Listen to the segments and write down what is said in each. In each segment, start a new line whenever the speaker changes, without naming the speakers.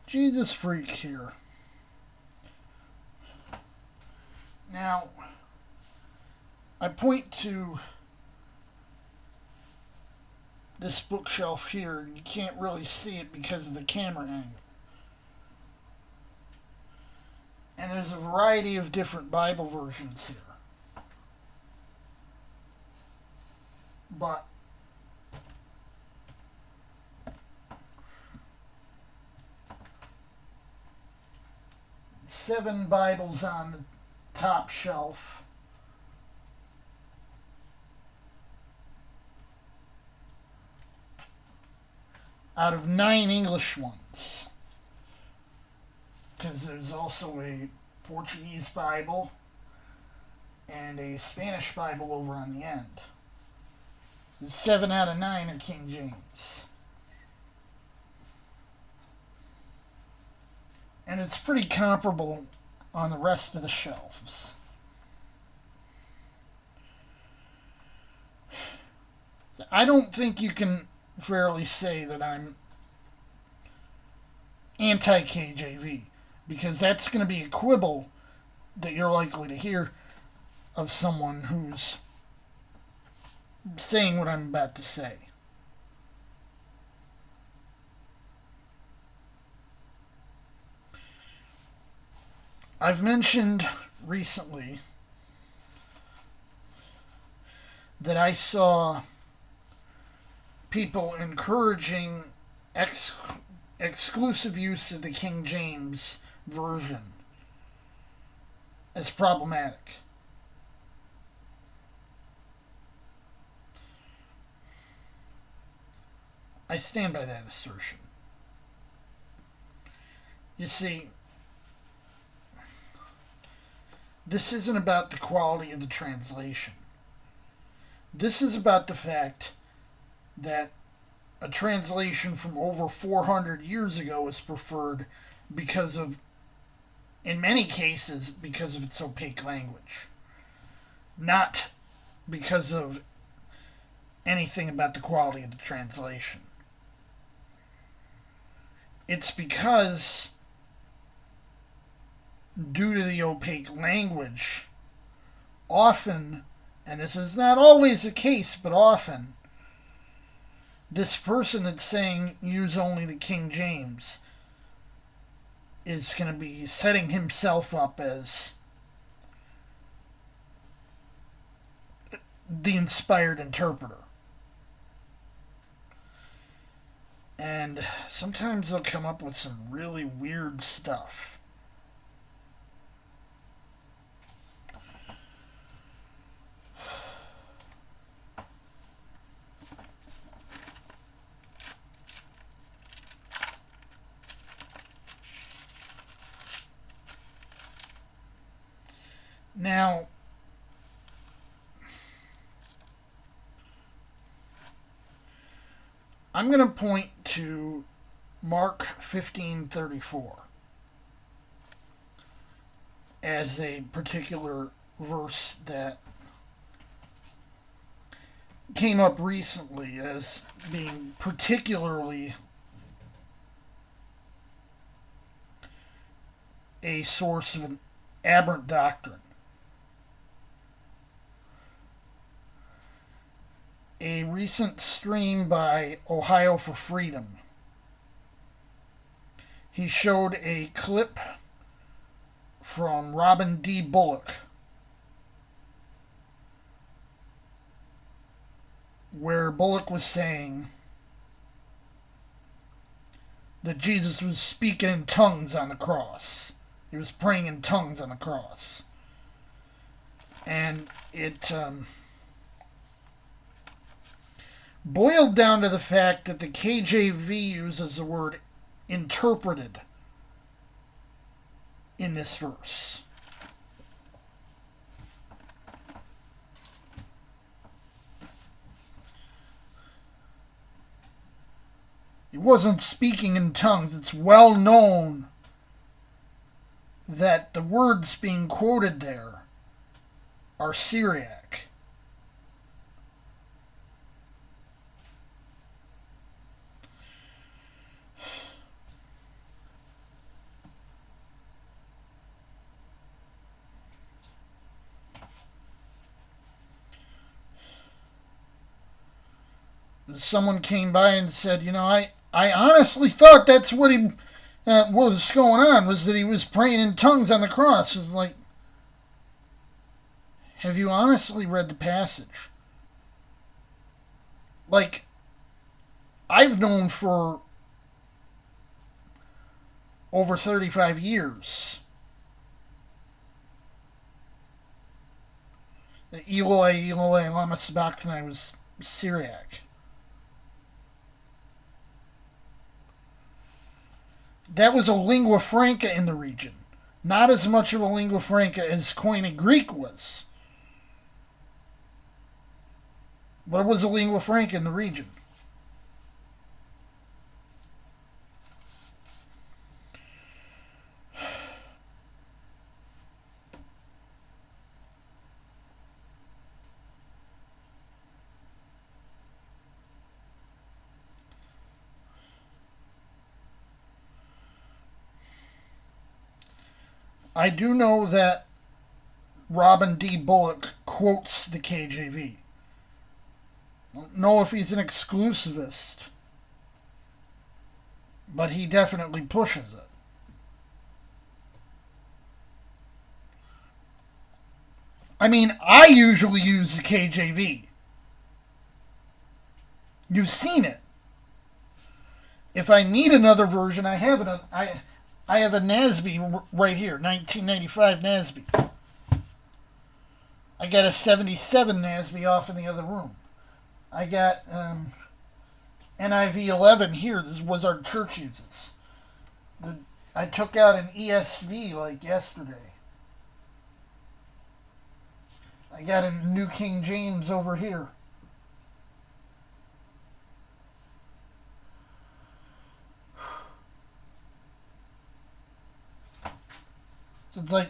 Jesus freak here. Now, I point to this bookshelf here, and you can't really see it because of the camera angle. And there's a variety of different Bible versions here. But seven Bibles on the top shelf. Out of 9 English ones. Because there's also a Portuguese Bible and a Spanish Bible over on the end. 7 out of 9 are King James. And it's pretty comparable on the rest of the shelves. I don't think you can fairly say that I'm anti-KJV, because that's going to be a quibble that you're likely to hear of someone who's saying what I'm about to say. I've mentioned recently that I saw people encouraging exclusive use of the King James Version as problematic. I stand by that assertion. You see, this isn't about the quality of the translation. This is about the fact that a translation from over 400 years ago is preferred because of, in many cases, because of its opaque language. Not because of anything about the quality of the translation. It's because, due to the opaque language, often, and this is not always the case, but often, this person that's saying use only the King James is going to be setting himself up as the inspired interpreter. And sometimes they'll come up with some really weird stuff. Now, I'm going to point to Mark 15:34 as a particular verse that came up recently as being particularly a source of an aberrant doctrine. A recent stream by Ohio for Freedom, he showed a clip from Robin D. Bullock where Bullock was saying that Jesus was speaking in tongues on the cross. He was praying in tongues on the cross. And it boiled down to the fact that the KJV uses the word interpreted in this verse. He wasn't speaking in tongues. It's well known that the words being quoted there are Syriac. someone came by and said, I honestly thought that's what what was going on, was that he was praying in tongues on the cross. It's like, have you honestly read the passage? Like, I've known for over 35 years that Eloi, Eloi, lama sabachthani was Syriac. That was a lingua franca in the region. Not as much of a lingua franca as Koine Greek was. But it was a lingua franca in the region. I do know that Robin D. Bullock quotes the KJV. I don't know if he's an exclusivist, but he definitely pushes it. I mean, I usually use the KJV. You've seen it. If I need another version, I have it. I have a NASB right here, 1995 NASB. I got a 77 NASB off in the other room. I got NIV 11 here. This was our church uses. I took out an ESV like yesterday. I got a New King James over here. So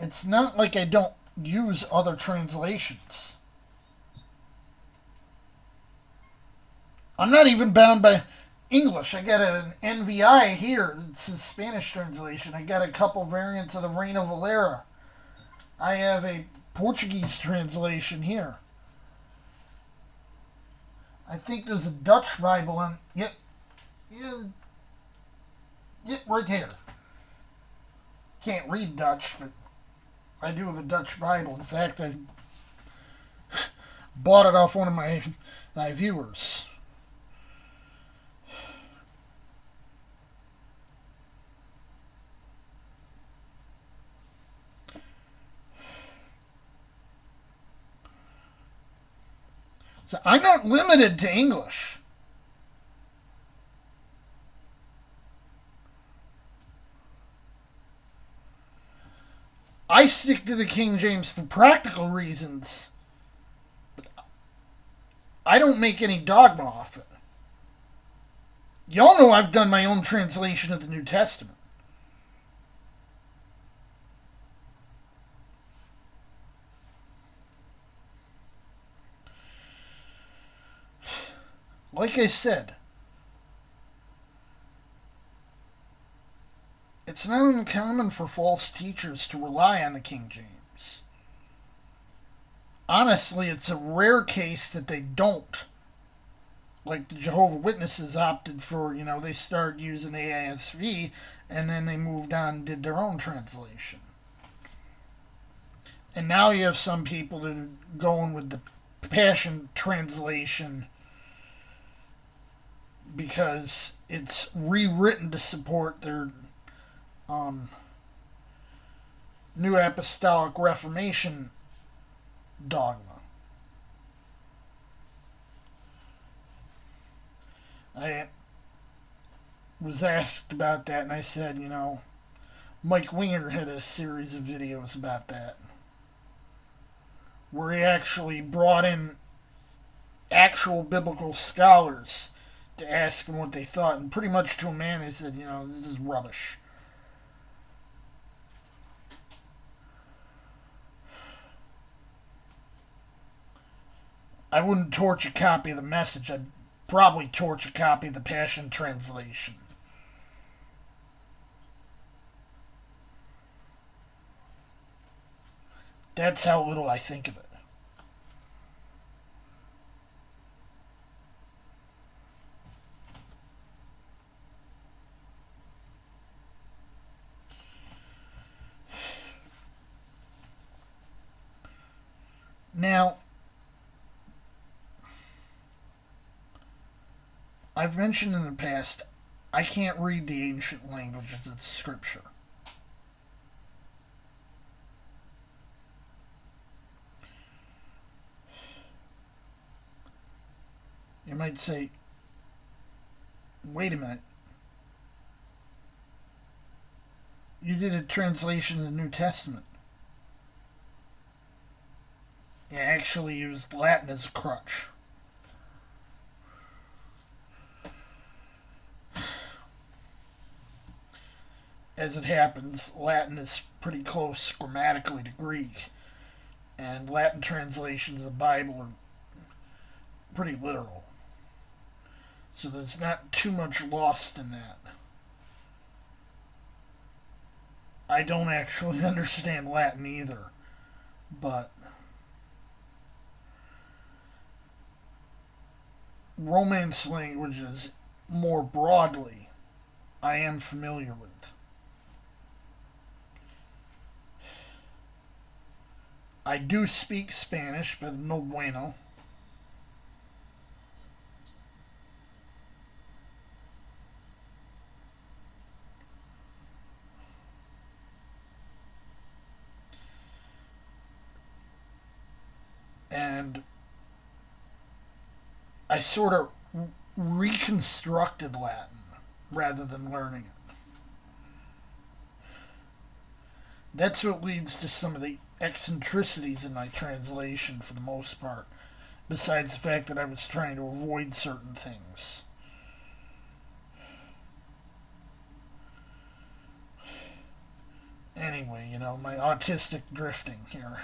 it's not like I don't use other translations. I'm not even bound by English. I got an NVI here. It's a Spanish translation. I got a couple variants of the Reina Valera. I have a Portuguese translation here. I think there's a Dutch Bible on. Yep, right here. Can't read Dutch, but I do have a Dutch Bible. In fact, I bought it off one of my viewers. So I'm not limited to English. I stick to the King James for practical reasons, but I don't make any dogma off it. Y'all know I've done my own translation of the New Testament. Like I said, it's not uncommon for false teachers to rely on the King James. Honestly, it's a rare case that they don't. Like the Jehovah's Witnesses opted for, they started using the ASV and then they moved on and did their own translation. And now you have some people that are going with the Passion Translation because it's rewritten to support their New Apostolic Reformation dogma. I was asked about that, and I said, Mike Winger had a series of videos about that, where he actually brought in actual biblical scholars to ask them what they thought, and pretty much to a man they said, this is rubbish. I wouldn't torch a copy of the Message. I'd probably torch a copy of the Passion Translation. That's how little I think of it. Now, I've mentioned in the past, I can't read the ancient languages of the Scripture. You might say, wait a minute. You did a translation of the New Testament. You actually used Latin as a crutch. As it happens, Latin is pretty close grammatically to Greek, and Latin translations of the Bible are pretty literal. So there's not too much lost in that. I don't actually understand Latin either, but Romance languages more broadly I am familiar with. I do speak Spanish, but no bueno. And I sort of reconstructed Latin rather than learning it. That's what leads to some of the eccentricities in my translation for the most part, besides the fact that I was trying to avoid certain things. Anyway, my autistic drifting here.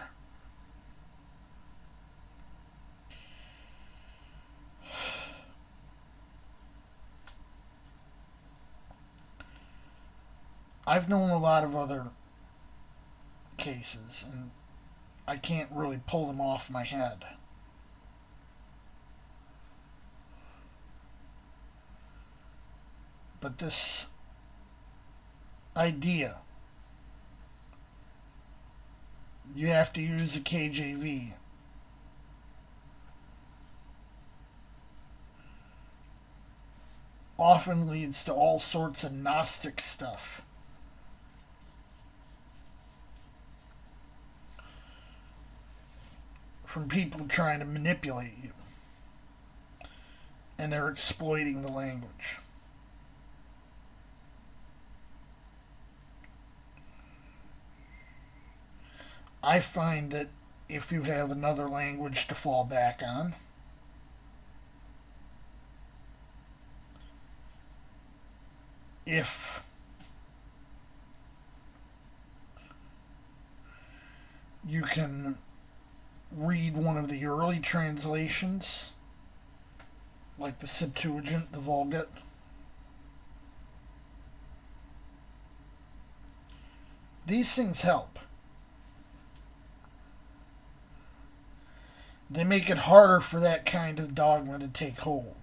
I've known a lot of other cases, and I can't really pull them off my head. But this idea, you have to use a KJV, often leads to all sorts of Gnostic stuff. From people trying to manipulate you. And they're exploiting the language. I find that if you have another language to fall back on, if you can read one of the early translations, like the Septuagint, the Vulgate, these things help. They make it harder for that kind of dogma to take hold.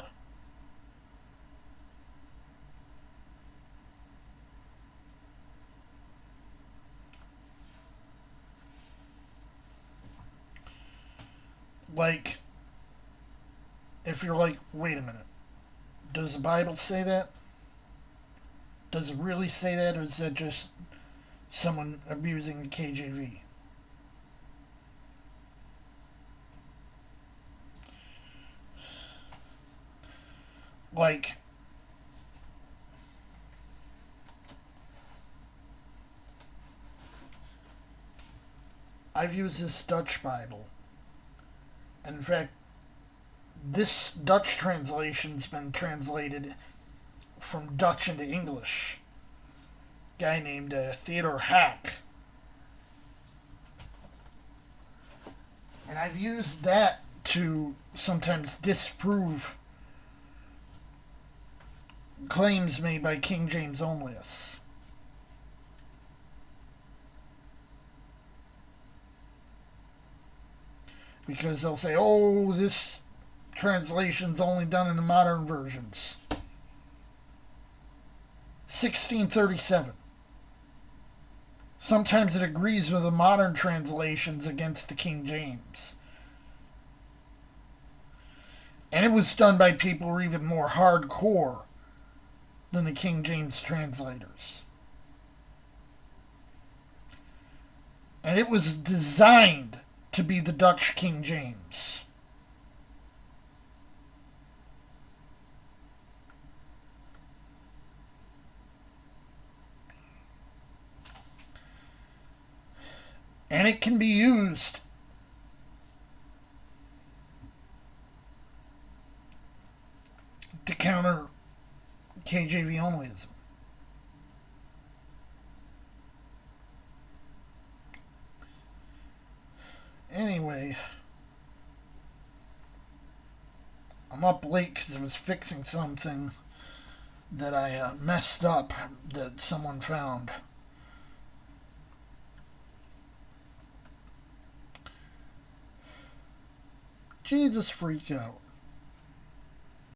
Like, if you're like, wait a minute, does the Bible say that? Does it really say that, or is that just someone abusing the KJV? Like, I've used this Dutch Bible. And in fact, this Dutch translation's been translated from Dutch into English. A guy named Theodore Hack. And I've used that to sometimes disprove claims made by King James onlyists. Because they'll say, oh, this translation's only done in the modern versions. 1637. Sometimes it agrees with the modern translations against the King James. And it was done by people who were even more hardcore than the King James translators. And it was designed to be the Dutch King James. And it can be used to counter KJV onlyism. Anyway, I'm up late because I was fixing something that I messed up that someone found. Jesus, freak out.